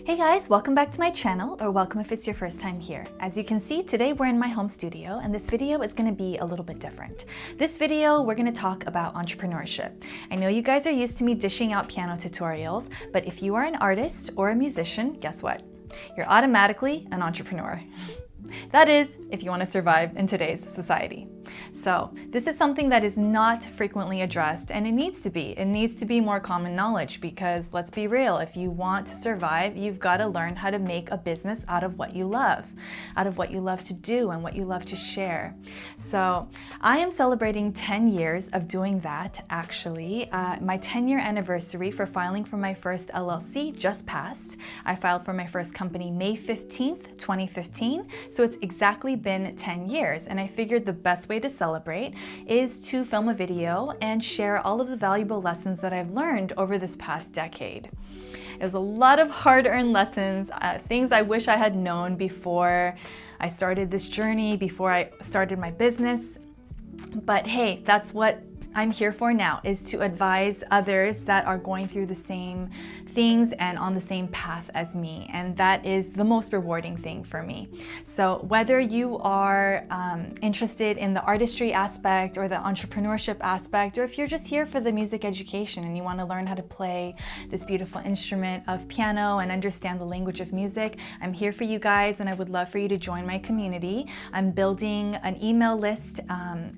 Hey guys, welcome back to my channel, or welcome if it's your first time here. As you can see, today we're in my home studio and this video is going to be a little bit different. This video, we're going to talk about entrepreneurship. I know you guys are used to me dishing out piano tutorials, but if you are an artist or a musician, guess what? You're automatically an entrepreneur. That is, if you want to survive in today's society. So this is something that is not frequently addressed, and it needs to be. It needs to be more common knowledge because, let's be real, if you want to survive, you've got to learn how to make a business out of what you love to do and what you love to share. So I am celebrating 10 years of doing that, actually. My 10-year anniversary for filing for my first LLC just passed. I filed for my first company May 15th, 2015. So it's exactly been 10 years, and I figured the best way to celebrate is to film a video and share all of the valuable lessons that I've learned over this past decade. It was a lot of hard-earned lessons, things I wish I had known before I started this journey, before I started my business. But hey, that's what I'm here for now, is to advise others that are going through the same things and on the same path as me, and that is the most rewarding thing for me. So whether you are interested in the artistry aspect or the entrepreneurship aspect, or if you're just here for the music education and you want to learn how to play this beautiful instrument of piano and understand the language of music, I'm here for you guys, and I would love for you to join my community. I'm building an email list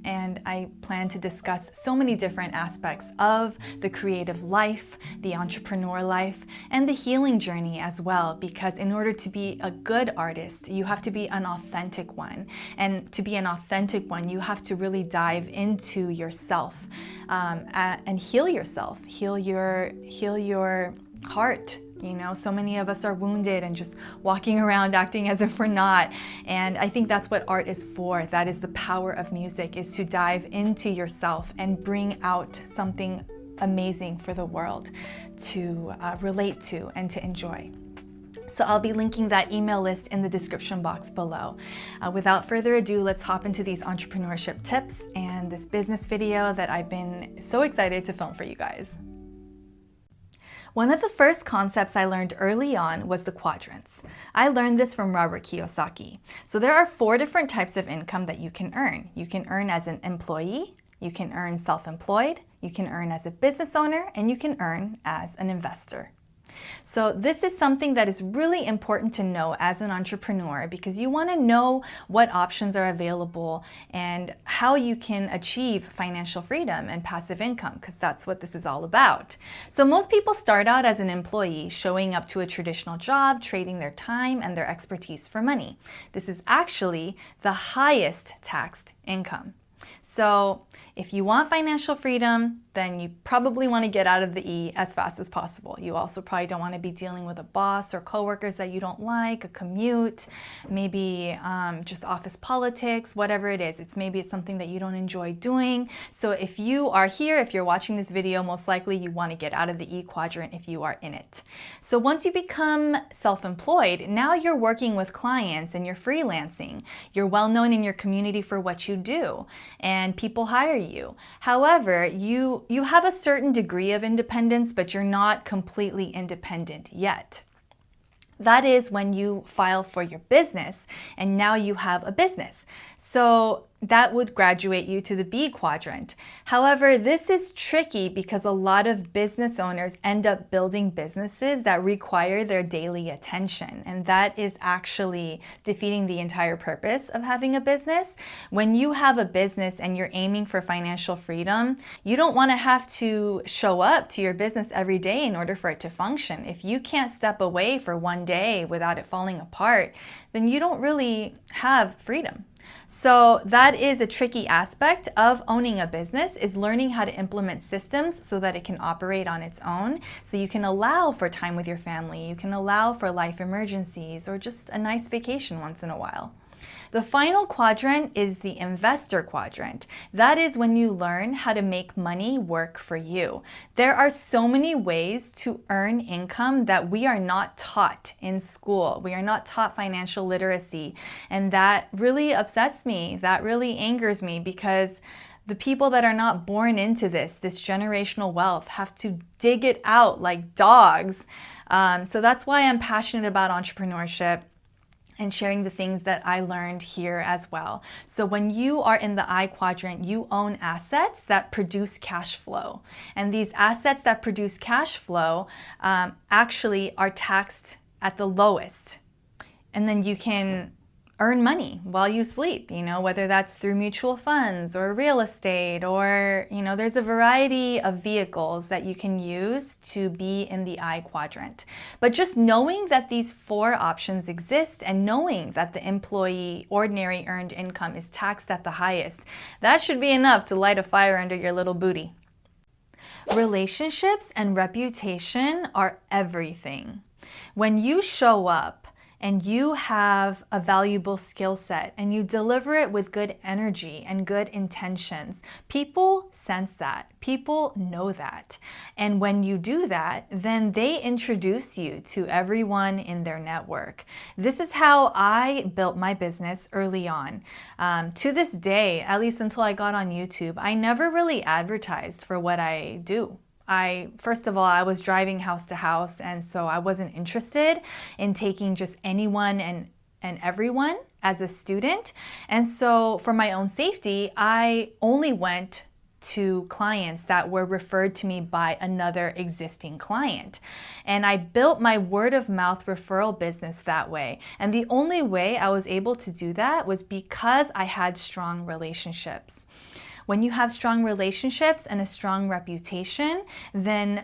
and I plan to discuss so many different aspects of the creative life, the entrepreneur life, and the healing journey as well, because in order to be a good artist, you have to be an authentic one. And to be an authentic one, you have to really dive into yourself and heal yourself, heal your heart. You know, so many of us are wounded and just walking around acting as if we're not. And I think that's what art is for. That is the power of music, is to dive into yourself and bring out something amazing for the world to relate to and to enjoy. So I'll be linking that email list in the description box below. Without further ado, let's hop into these entrepreneurship tips and this business video that I've been so excited to film for you guys. One of the first concepts I learned early on was the quadrants. I learned this from Robert Kiyosaki. So there are 4 different types of income that you can earn. You can earn as an employee, you can earn self-employed, you can earn as a business owner, and you can earn as an investor. So this is something that is really important to know as an entrepreneur, because you want to know what options are available and how you can achieve financial freedom and passive income, because that's what this is all about. So most people start out as an employee, showing up to a traditional job, trading their time and their expertise for money. This is actually the highest taxed income. So if you want financial freedom, then you probably want to get out of the E as fast as possible. You also probably don't want to be dealing with a boss or coworkers that you don't like, a commute, maybe just office politics, whatever it is. Maybe it's something that you don't enjoy doing. So if you are here, if you're watching this video, most likely you want to get out of the E quadrant if you are in it. So once you become self-employed, now you're working with clients and you're freelancing. You're well known in your community for what you do, and people hire you. However, you have a certain degree of independence, but you're not completely independent yet. That is when you file for your business and now you have a business. So that would graduate you to the B quadrant. However, this is tricky because a lot of business owners end up building businesses that require their daily attention, and that is actually defeating the entire purpose of having a business. When you have a business and you're aiming for financial freedom, you don't want to have to show up to your business every day in order for it to function. If you can't step away for one day without it falling apart, then you don't really have freedom. So that is a tricky aspect of owning a business, is learning how to implement systems so that it can operate on its own. So you can allow for time with your family, you can allow for life emergencies, or just a nice vacation once in a while. The final quadrant is the investor quadrant. That is when you learn how to make money work for you. There are so many ways to earn income that we are not taught in school. We are not taught financial literacy, and that really upsets me. That really angers me, because the people that are not born into this generational wealth, have to dig it out like dogs So that's why I'm passionate about entrepreneurship and sharing the things that I learned here as well. So when you are in the I quadrant, you own assets that produce cash flow. And these assets that produce cash flow actually are taxed at the lowest. And then you can earn money while you sleep, whether that's through mutual funds or real estate, or, there's a variety of vehicles that you can use to be in the I quadrant. But just knowing that these 4 options exist and knowing that the employee ordinary earned income is taxed at the highest, that should be enough to light a fire under your little booty. Relationships and reputation are everything. When you show up and you have a valuable skill set and you deliver it with good energy and good intentions, people sense that. People know that. And when you do that, then they introduce you to everyone in their network. This is how I built my business early on. To this day, at least until I got on YouTube, I never really advertised for what I do. First of all, I was driving house to house, and so I wasn't interested in taking just anyone and everyone as a student. And so for my own safety, I only went to clients that were referred to me by another existing client. And I built my word of mouth referral business that way. And the only way I was able to do that was because I had strong relationships. When you have strong relationships and a strong reputation, then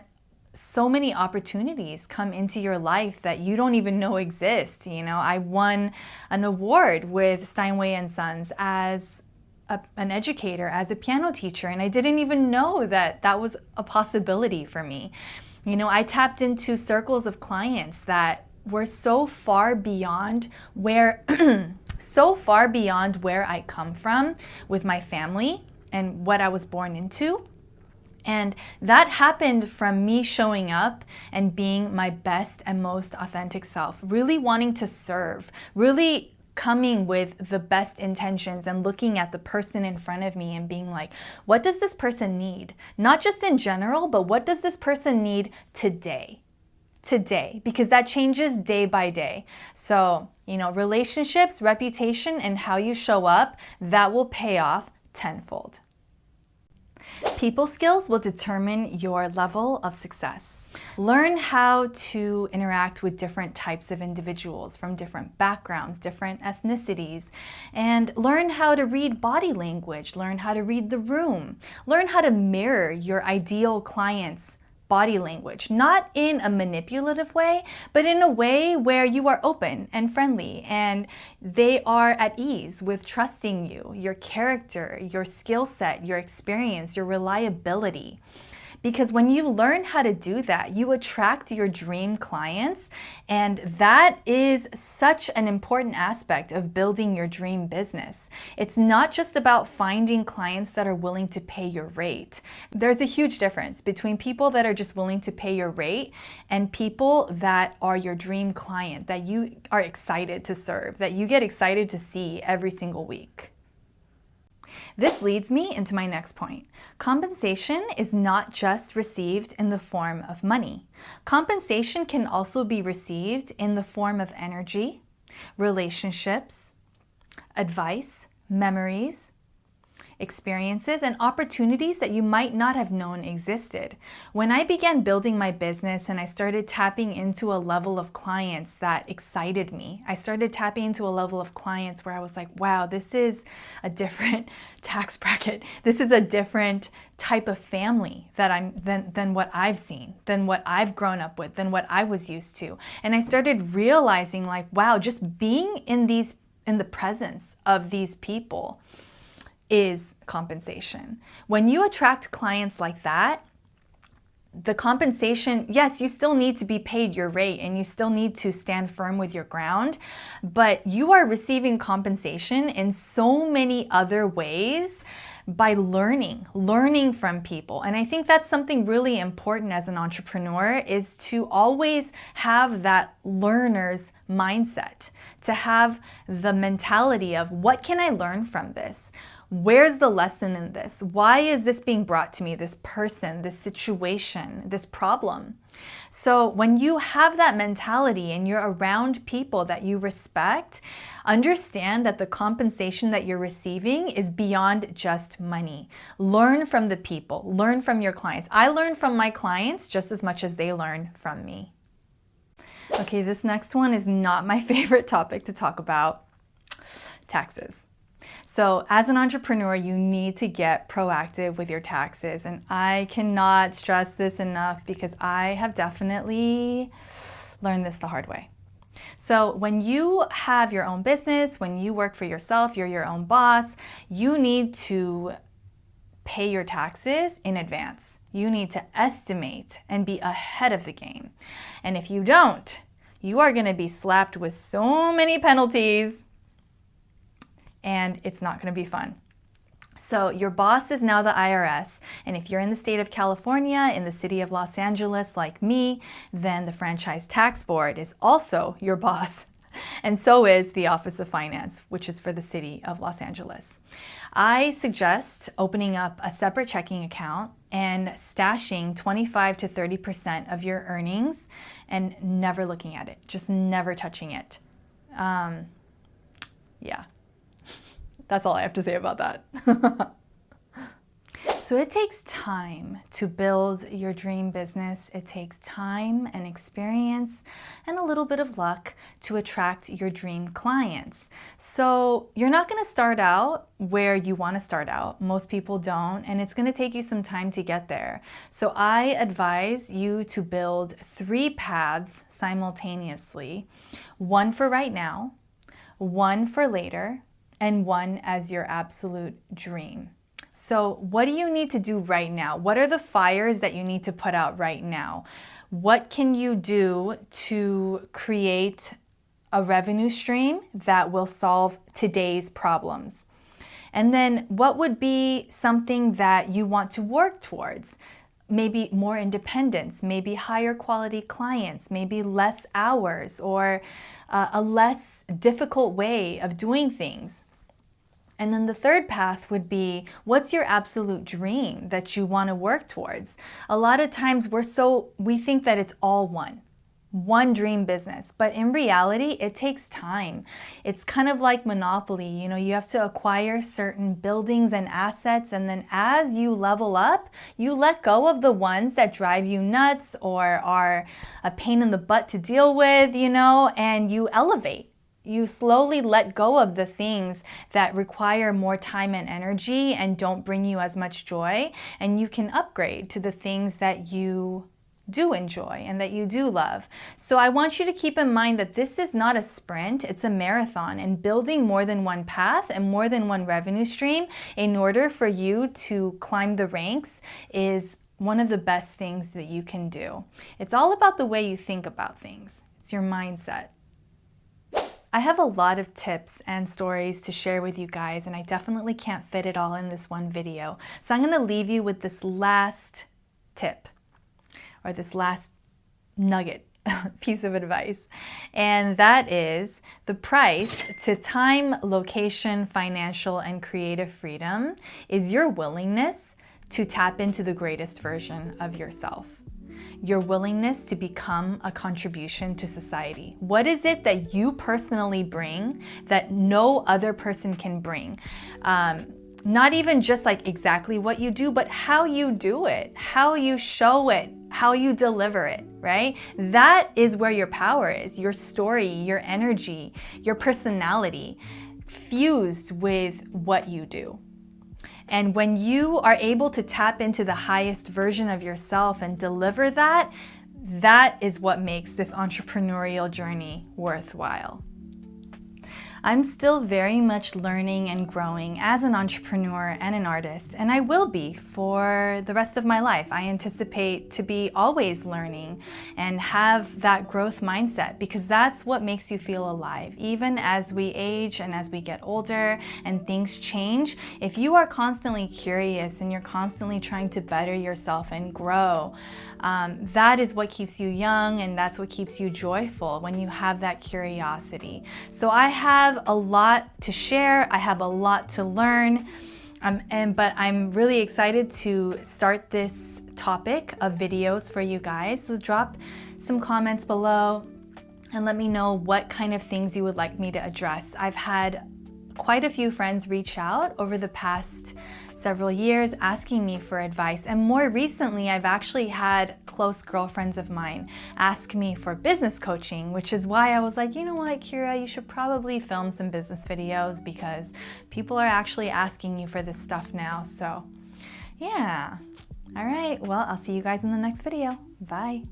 so many opportunities come into your life that you don't even know exist. I won an award with Steinway & Sons as an educator, as a piano teacher, and I didn't even know that that was a possibility for me. I tapped into circles of clients that were so far beyond where I come from with my family and what I was born into. And that happened from me showing up and being my best and most authentic self, really wanting to serve, really coming with the best intentions and looking at the person in front of me and being like, what does this person need? Not just in general, but what does this person need today? Because that changes day by day. So, relationships, reputation, and how you show up, that will pay off tenfold. People skills will determine your level of success. Learn how to interact with different types of individuals from different backgrounds, different ethnicities, and learn how to read body language, learn how to read the room, learn how to mirror your ideal client's body language, not in a manipulative way, but in a way where you are open and friendly and they are at ease with trusting you, your character, your skill set, your experience, your reliability. Because when you learn how to do that, you attract your dream clients, and that is such an important aspect of building your dream business. It's not just about finding clients that are willing to pay your rate. There's a huge difference between people that are just willing to pay your rate and people that are your dream client, that you are excited to serve, that you get excited to see every single week. This leads me into my next point. Compensation is not just received in the form of money. Compensation can also be received in the form of energy, relationships, advice, memories, experiences, and opportunities that you might not have known existed. When I began building my business and I started tapping into a level of clients that excited me, I started tapping into a level of clients where I was like, wow, this is a different tax bracket. This is a different type of family than what I've seen, than what I've grown up with, than what I was used to. And I started realizing like, wow, just being in the presence of these people is compensation. When you attract clients like that, the compensation, yes, you still need to be paid your rate and you still need to stand firm with your ground, but you are receiving compensation in so many other ways by learning from people. And I think that's something really important as an entrepreneur, is to always have that learner's mindset, to have the mentality of what can I learn from this? Where's the lesson in this? Why is this being brought to me, this person, this situation, this problem? So when you have that mentality and you're around people that you respect, understand that the compensation that you're receiving is beyond just money. Learn from the people, learn from your clients. I learn from my clients just as much as they learn from me. Okay, this next one is not my favorite topic to talk about: taxes. So as an entrepreneur, you need to get proactive with your taxes. And I cannot stress this enough because I have definitely learned this the hard way. So when you have your own business, when you work for yourself, you're your own boss, you need to pay your taxes in advance. You need to estimate and be ahead of the game. And if you don't, you are going to be slapped with so many penalties, and it's not going to be fun. So your boss is now the IRS, and if you're in the state of California, in the city of Los Angeles like me, then the Franchise Tax Board is also your boss, and so is the Office of Finance, which is for the city of Los Angeles. I suggest opening up a separate checking account and stashing 25 to 30% of your earnings and never looking at it, just never touching it. Yeah. That's all I have to say about that. So it takes time to build your dream business. It takes time and experience and a little bit of luck to attract your dream clients. So you're not going to start out where you want to start out. Most people don't, and it's going to take you some time to get there. So I advise you to build 3 paths simultaneously: one for right now, one for later, and one as your absolute dream. So what do you need to do right now? What are the fires that you need to put out right now? What can you do to create a revenue stream that will solve today's problems? And then what would be something that you want to work towards? Maybe more independence, maybe higher quality clients, maybe less hours, or a less difficult way of doing things. And then the third path would be, what's your absolute dream that you want to work towards? A lot of times we think that it's all one dream business, but in reality, it takes time. It's kind of like Monopoly. You know, you have to acquire certain buildings and assets, and then as you level up, you let go of the ones that drive you nuts or are a pain in the butt to deal with, you know, and you elevate. You slowly let go of the things that require more time and energy and don't bring you as much joy, and you can upgrade to the things that you do enjoy and that you do love. So I want you to keep in mind that this is not a sprint, it's a marathon, and building more than one path and more than one revenue stream in order for you to climb the ranks is one of the best things that you can do. It's all about the way you think about things. It's your mindset. I have a lot of tips and stories to share with you guys, and I definitely can't fit it all in this one video. So I'm going to leave you with this last tip, or this last nugget, piece of advice. And that is, the price to time, location, financial, and creative freedom is your willingness to tap into the greatest version of yourself. Your willingness to become a contribution to society. What is it that you personally bring that no other person can bring? Not even just like exactly what you do, but how you do it, how you show it, how you deliver it, right? That is where your power is, your story, your energy, your personality, fused with what you do. And when you are able to tap into the highest version of yourself and deliver that, that is what makes this entrepreneurial journey worthwhile. I'm still very much learning and growing as an entrepreneur and an artist, and I will be for the rest of my life. I anticipate to be always learning and have that growth mindset, because that's what makes you feel alive. Even as we age and as we get older and things change, if you are constantly curious and you're constantly trying to better yourself and grow, that is what keeps you young, and that's what keeps you joyful, when you have that curiosity. So I have a lot to share. I have a lot to learn. But I'm really excited to start this topic of videos for you guys. So drop some comments below and let me know what kind of things you would like me to address. I've had quite a few friends reach out over the past several years asking me for advice, and more recently I've actually had close girlfriends of mine ask me for business coaching, which is why I was like, you know what, Keira, you should probably film some business videos because people are actually asking you for this stuff now. So yeah, all right, well, I'll see you guys in the next video. Bye.